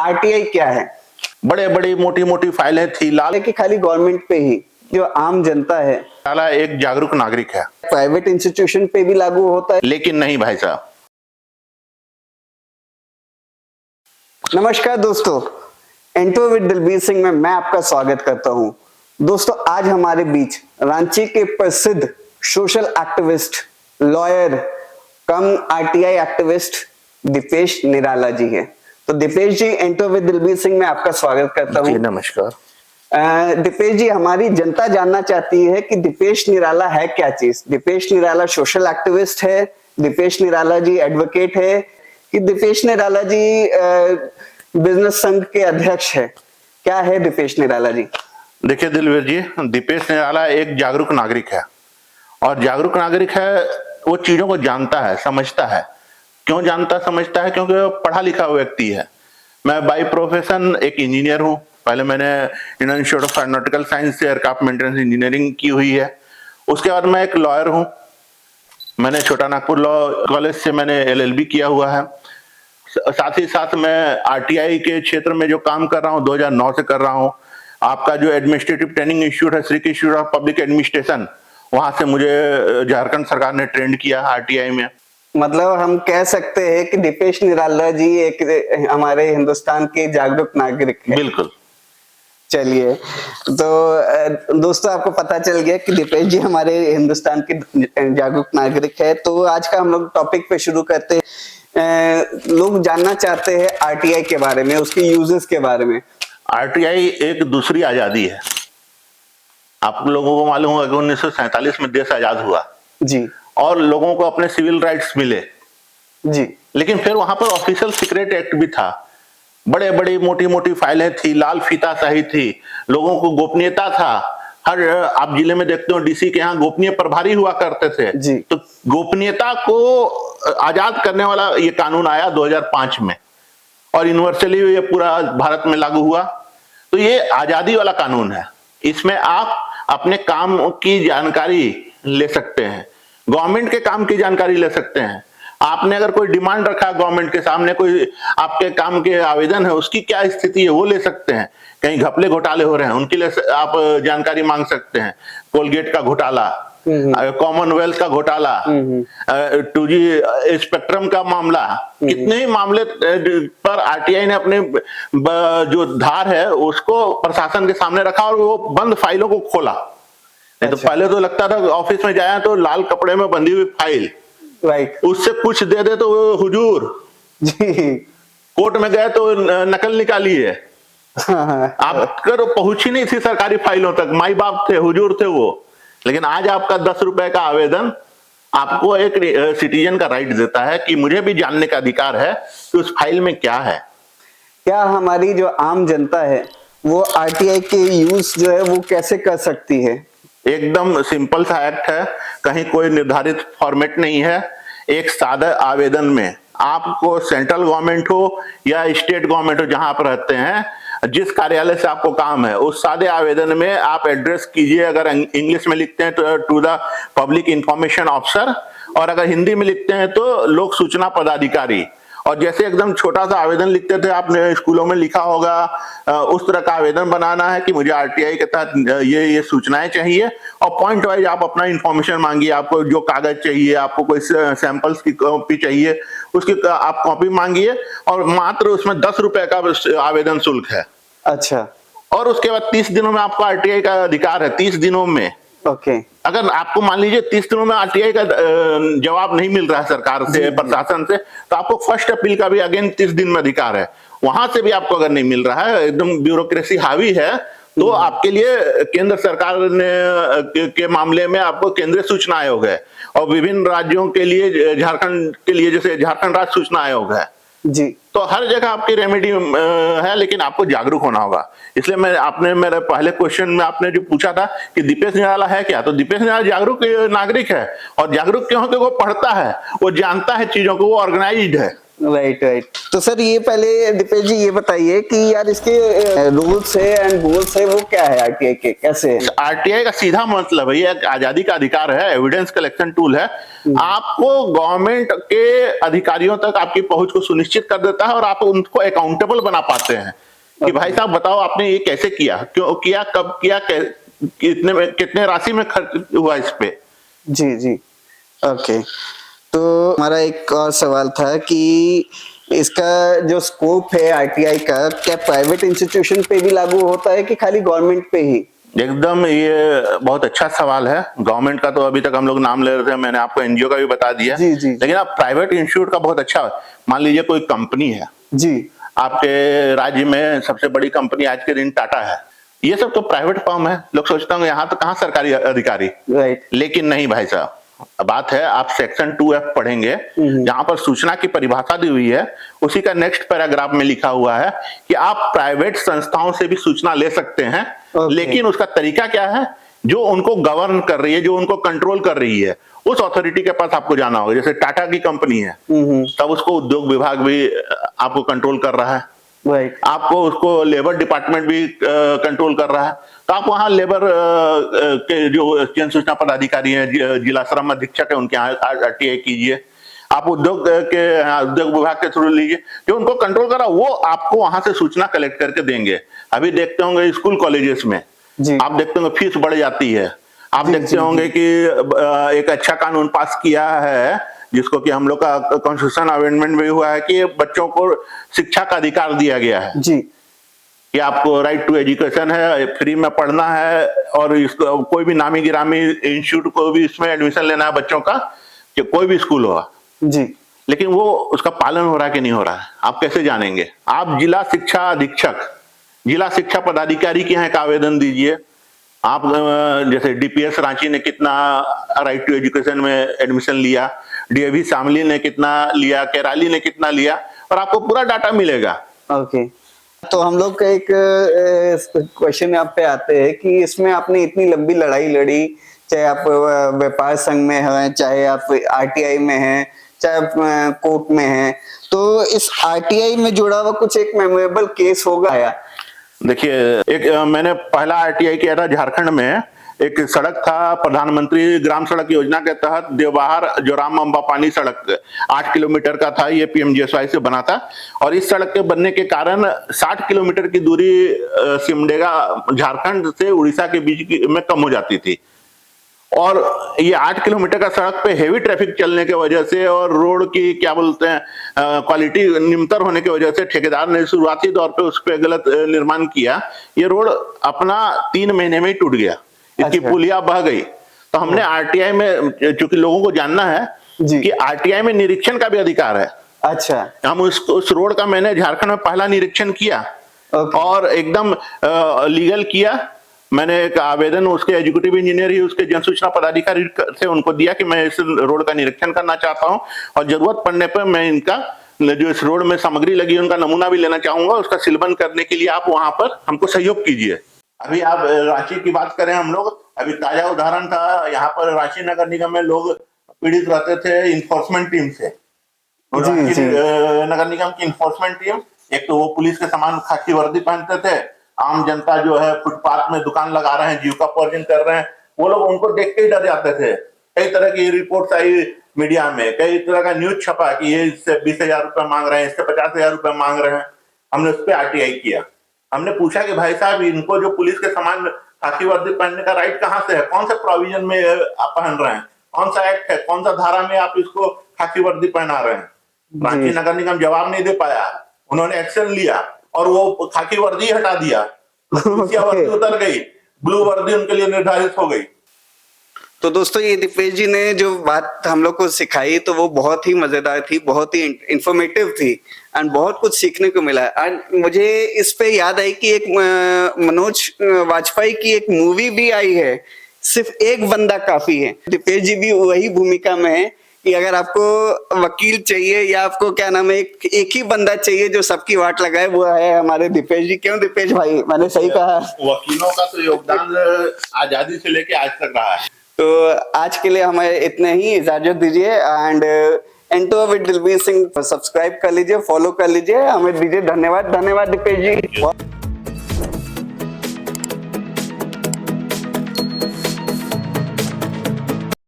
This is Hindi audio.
आरटीआई क्या है? बड़े बड़ी मोटी मोटी फाइलें थी लाल कि खाली गवर्नमेंट पे ही, जो आम जनता है, साला एक जागरूक नागरिक है, प्राइवेट इंस्टीट्यूशन पे भी लागू होता है। लेकिन नहीं भाई साहब। नमस्कार दोस्तों, एंटो विद दिलबीर सिंह में मैं आपका स्वागत करता हूं। दोस्तों, आज हमारे बीच रांची के प्रसिद्ध सोशल एक्टिविस्ट, लॉयर कम आरटीआई एक्टिविस्ट दीपेश निराला जी है। तो दीपेश जी, एंटो विद दिलबीर सिंह में आपका स्वागत करता हूं। नमस्कार। दीपेश जी, हमारी जनता जानना चाहती है कि दीपेश निराला है क्या चीज। दीपेश निराला सोशल एक्टिविस्ट है, दीपेश निराला जी एडवोकेट है, कि दीपेश निराला जी बिजनेस संघ के अध्यक्ष है? क्या है दीपेश निराला जी? देखिए दिलवीर जी, दीपेश निराला एक जागरूक नागरिक है, और जागरूक नागरिक है वो चीजों को जानता है, समझता है। क्यों जानता समझता है? क्योंकि वो पढ़ा लिखा व्यक्ति है। मैं बाय प्रोफेशन एक इंजीनियर हूँ। पहले मैंने Indian institute of aeronautical science से एयरक्राफ्ट मेंटेनेंस इंजीनियरिंग की हुई है। उसके बाद मैं एक लॉयर हूँ। मैंने छोटा नागपुर लॉ कॉलेज से मैंने LLB किया हुआ है। साथ ही साथ मैं आरटीआई के क्षेत्र में जो काम कर रहा हूँ 2009 से कर रहा हूँ। आपका जो एडमिनिस्ट्रेटिव ट्रेनिंग इंस्टीट्यूट है, Shri Krishna institute of public administration, वहां से मुझे झारखंड सरकार ने ट्रेंड किया आरटीआई में। मतलब हम कह सकते हैं कि दीपेश निराला जी एक हमारे हिंदुस्तान के जागरूक नागरिक हैं। बिल्कुल। चलिए, तो दोस्तों, आपको पता चल गया कि दीपेश जी हमारे हिंदुस्तान के जागरूक नागरिक है। तो आज का हम लोग टॉपिक पे शुरू करते हैं। लोग जानना चाहते हैं आरटीआई के बारे में, उसके यूजेस के बारे में। आरटीआई एक दूसरी आजादी है। आप लोगों को मालूम होगा कि 1947 में देश आजाद हुआ जी, और लोगों को अपने सिविल राइट्स मिले जी, लेकिन फिर वहां पर ऑफिशियल सीक्रेट एक्ट भी था। बड़े बड़ी मोटी मोटी फाइलें थी, लाल फीता सही थी, लोगों को गोपनीयता था। हर आप जिले में देखते हो डीसी के यहाँ गोपनीय प्रभारी हुआ करते थे जी। तो गोपनीयता को आजाद करने वाला ये कानून आया 2005 में, और यूनिवर्सली ये पूरा भारत में लागू हुआ। तो ये आजादी वाला कानून है। इसमें आप अपने काम की जानकारी ले सकते हैं, गवर्नमेंट के काम की जानकारी ले सकते हैं। आपने अगर कोई डिमांड रखा गवर्नमेंट के सामने, कोई आपके काम के आवेदन है, उसकी क्या स्थिति है वो ले सकते हैं। कहीं घपले घोटाले हो रहे हैं उनके लिए आप जानकारी मांग सकते हैं। कोलगेट का घोटाला, कॉमनवेल्थ का घोटाला, 2G स्पेक्ट्रम का मामला, कितने ही मामले पर आरटीआई ने अपने जो धार है उसको प्रशासन के सामने रखा और वो बंद फाइलों को खोला। नहीं तो पहले तो लगता था ऑफिस में जाए तो लाल कपड़े में बंधी हुई फाइल, राइट, उससे कुछ दे दे तो हुजूर जी, कोर्ट में गए तो नकल निकाली है। आप कर पहुंच ही नहीं थी सरकारी फाइलों तक, माई बाप थे, हुजूर थे वो। लेकिन आज आपका 10 रुपए का आवेदन आपको एक सिटीजन का राइट देता है कि मुझे भी जानने का अधिकार है कि उस फाइल में क्या है। क्या हमारी जो आम जनता है वो आरटीआई के यूज जो है वो कैसे कर सकती है? एकदम सिंपल सा एक्ट है, कहीं कोई निर्धारित फॉर्मेट नहीं है। एक सादा आवेदन में आपको सेंट्रल गवर्नमेंट हो या स्टेट गवर्नमेंट हो, जहां आप रहते हैं, जिस कार्यालय से आपको काम है, उस सादे आवेदन में आप एड्रेस कीजिए। अगर इंग्लिश में लिखते हैं तो to the public information officer, और अगर हिंदी में लिखते हैं तो लोक सूचना पदाधिकारी। और जैसे एकदम छोटा सा आवेदन लिखते थे, आपने स्कूलों में लिखा होगा, उस तरह का आवेदन बनाना है कि मुझे आरटीआई के तहत ये सूचनाएं चाहिए, और पॉइंट वाइज आप अपना इंफॉर्मेशन मांगिए। आपको जो कागज चाहिए, आपको कोई सैंपल्स की कॉपी चाहिए, उसकी आप कॉपी मांगिए, और मात्र उसमें 10 रुपए का आवेदन शुल्क है। अच्छा। और उसके बाद 30 दिनों में आपको आरटीआई का अधिकार है। 30 दिनों में, ओके। अगर आपको मान लीजिए 30 दिनों में आरटीआई का जवाब नहीं मिल रहा है सरकार से, प्रशासन से, तो आपको फर्स्ट अपील का भी अगेन 30 दिन में अधिकार है। वहां से भी आपको अगर नहीं मिल रहा है, एकदम ब्यूरोक्रेसी हावी है, तो आपके लिए केंद्र सरकार ने के मामले में आपको केंद्रीय सूचना आयोग है, और विभिन्न राज्यों के लिए, झारखंड के लिए जैसे झारखंड राज्य सूचना आयोग है जी। तो हर जगह आपकी रेमेडी है, लेकिन आपको जागरूक होना होगा। इसलिए आपने मेरे पहले क्वेश्चन में आपने जो पूछा था कि दीपेश निराला है क्या, तो दीपेश निराला जागरूक नागरिक है। और जागरूक क्यों? कि वो पढ़ता है, वो जानता है चीजों को, वो ऑर्गेनाइज्ड है। Right right. तो सर ये पहले दीपेश जी ये बताइए कि यार इसके रूल्स है एंड गोल्स है वो क्या है आरटीआई के, कैसे है? आरटीआई का सीधा मतलब है ये एक आजादी का अधिकार है, एविडेंस कलेक्शन टूल है। आपको गवर्नमेंट के अधिकारियों तक आपकी पहुंच को सुनिश्चित कर देता है और आप उनको अकाउंटेबल बना पाते हैं कि भाई साहब बताओ आपने ये कैसे किया, क्यों किया, कब किया, कितने में, कितने राशि में खर्च हुआ इस पे। जी जी ओके। तो हमारा एक और सवाल था कि इसका जो स्कोप है आरटीआई का, क्या प्राइवेट इंस्टीट्यूशन पे भी लागू होता है कि खाली गवर्नमेंट पे ही? एकदम, ये बहुत अच्छा सवाल है। गवर्नमेंट का तो अभी तक हम लोग नाम ले रहे थे, मैंने आपको एनजीओ का भी बता दिया। जी, जी, लेकिन आप प्राइवेट इंस्टीट्यूट का बहुत अच्छा, मान लीजिए कोई कंपनी है जी, आपके राज्य में, सबसे बड़ी कंपनी आज के दिन टाटा है, ये सब तो प्राइवेट फर्म है। लोग सोचते होंगे यहाँ तो कहाँ सरकारी अधिकारी, राइट। लेकिन नहीं भाई साहब, बात है आप सेक्शन 2F पढ़ेंगे, जहां पर सूचना की परिभाषा दी हुई है, उसी का नेक्स्ट पैराग्राफ में लिखा हुआ है कि आप प्राइवेट संस्थाओं से भी सूचना ले सकते हैं। लेकिन उसका तरीका क्या है, जो उनको गवर्न कर रही है, जो उनको कंट्रोल कर रही है, उस अथॉरिटी के पास आपको जाना होगा। जैसे टाटा की कंपनी है, तब उसको उद्योग विभाग भी आपको कंट्रोल कर रहा है, राइट। आपको उसको लेबर डिपार्टमेंट भी कंट्रोल कर रहा है। तो आप वहां लेबर के जो जन सूचना पदाधिकारी हैं, जिला श्रम अधीक्षक है, उनके यहाँ आरटीआई कीजिए। आप उद्योग विभाग के थ्रू लीजिए, जो उनको कंट्रोल करा वो आपको वहां से सूचना कलेक्ट करके देंगे। अभी देखते होंगे स्कूल कॉलेजेस में, आप देखते होंगे फीस बढ़ जाती है। आप देखते होंगे कि एक अच्छा कानून पास किया है, जिसको कि हम लोग का कॉन्स्टिट्यूशन अमेंडमेंट भी हुआ है, कि बच्चों को शिक्षा का अधिकार दिया गया है जी, कि आपको राइट टू एजुकेशन है, फ्री में पढ़ना है, और इसको कोई भी नामी गिरामी इंस्टीट्यूट को भी इसमें एडमिशन लेना है बच्चों का, कि कोई भी स्कूल हो जी। लेकिन वो उसका पालन हो रहा है कि नहीं हो रहा है, आप कैसे जानेंगे? आप जिला शिक्षा अधीक्षक, जिला शिक्षा पदाधिकारी के यहाँ एक आवेदन दीजिए। आप जैसे डीपीएस रांची ने कितना राइट टू एजुकेशन में एडमिशन लिया, डीएवी शामली ने कितना लिया, केराली ने कितना लिया, और आपको पूरा डाटा मिलेगा। ओके। तो हम लोग का एक क्वेश्चन यहाँ पे आते हैं कि इसमें आपने इतनी लंबी लड़ाई लड़ी, चाहे आप व्यापार संघ में हैं, चाहे आप आरटीआई में हैं, चाहे आप कोर्ट में हैं, तो इस आरटीआई में जुड़ा हुआ कुछ एक मेमोरेबल केस होगा या? देखिए, एक मैंने पहला आरटीआई किया था झारखंड में। एक सड़क था प्रधानमंत्री ग्राम सड़क योजना के तहत, देवबार जो राम अम्बापानी सड़क 8 किलोमीटर का था, ये पीएमजीएसवाई से बना था। और इस सड़क के बनने के कारण 60 किलोमीटर की दूरी सिमडेगा झारखंड से उड़ीसा के बीच में कम हो जाती थी। और ये 8 किलोमीटर का सड़क पे हेवी ट्रैफिक चलने की वजह से और रोड की क्या बोलते हैं क्वालिटी निम्तर होने की वजह से ठेकेदार ने शुरुआती तौर पे उस पे गलत निर्माण किया। ये रोड अपना 3 महीने में ही टूट गया, इसकी पुलिया बह गई। तो हमने आरटीआई में, चूंकि लोगों को जानना है कि आरटीआई में निरीक्षण का भी अधिकार है। अच्छा। हम उस रोड का मैंने झारखंड में पहला निरीक्षण किया और एकदम लीगल किया। मैंने एक आवेदन उसके एग्जीक्यूटिव इंजीनियर ही उसके जन सूचना पदाधिकारी से उनको दिया कि मैं इस रोड का निरीक्षण करना चाहता हूं, और जरूरत पड़ने पर मैं इनका जो इस रोड में सामग्री लगी उनका नमूना भी लेना चाहूंगा। उसका सीलबंद करने के लिए आप वहां पर हमको सहयोग कीजिए। अभी आप रांची की बात करें, हम लोग अभी ताजा उदाहरण था, यहाँ पर रांची नगर निगम में लोग पीड़ित रहते थे इन्फोर्समेंट टीम से। नगर निगम की इन्फोर्समेंट टीम, एक तो वो पुलिस के समान खाकी वर्दी पहनते थे, आम जनता जो है फुटपाथ में दुकान लगा रहे हैं, जीविकोपार्जन कर रहे हैं, वो लोग उनको देख के ही डर जाते थे। कई तरह की रिपोर्ट्स आई मीडिया में, कई तरह का न्यूज छपा कि ये इससे 20,000 रुपए मांग रहे हैं, इससे 50,000 रुपए मांग रहे हैं। हमने उस पर आरटीआई किया। हमने पूछा कि भाई साहब, इनको जो पुलिस के समान खाकी वर्दी पहनने का राइट कहाँ से है, कौन से प्रोविजन में आप पहन रहे हैं, कौन सा एक्ट है, कौन सा धारा में आप इसको खाकी वर्दी पहना रहे हैं? रांची नगर निगम जवाब नहीं दे पाया। उन्होंने एक्शन लिया और वो खाकी वर्दी हटा दिया, वर्दी उतर गई, ब्लू वर्दी उनके लिए निर्धारित हो गई। तो दोस्तों, ये दीपेश जी ने जो बात हम लोग को सिखाई तो वो बहुत ही मजेदार थी, बहुत ही इंफॉर्मेटिव थी एंड बहुत कुछ सीखने को मिला। एंड मुझे इस पे याद आई कि एक मनोज वाजपेयी की एक मूवी भी आई है, सिर्फ एक बंदा काफी है। दीपेश जी भी वही भूमिका में है कि अगर आपको वकील चाहिए या आपको क्या नाम है, एक ही बंदा चाहिए जो सबकी वाट लगाए, वो है हमारे दीपेश जी। क्यों दीपेश भाई, मैंने सही कहा? वकीलों का तो योगदान आजादी से लेके आज तक रहा है। तो आज के लिए हमें इतने ही, इजाजत दीजिए एंड एंटो विद दिलबीर सिंह सब्सक्राइब कर लीजिए, फॉलो कर लीजिए, हमें दीजिए धन्यवाद। धन्यवाद दीपेश जी।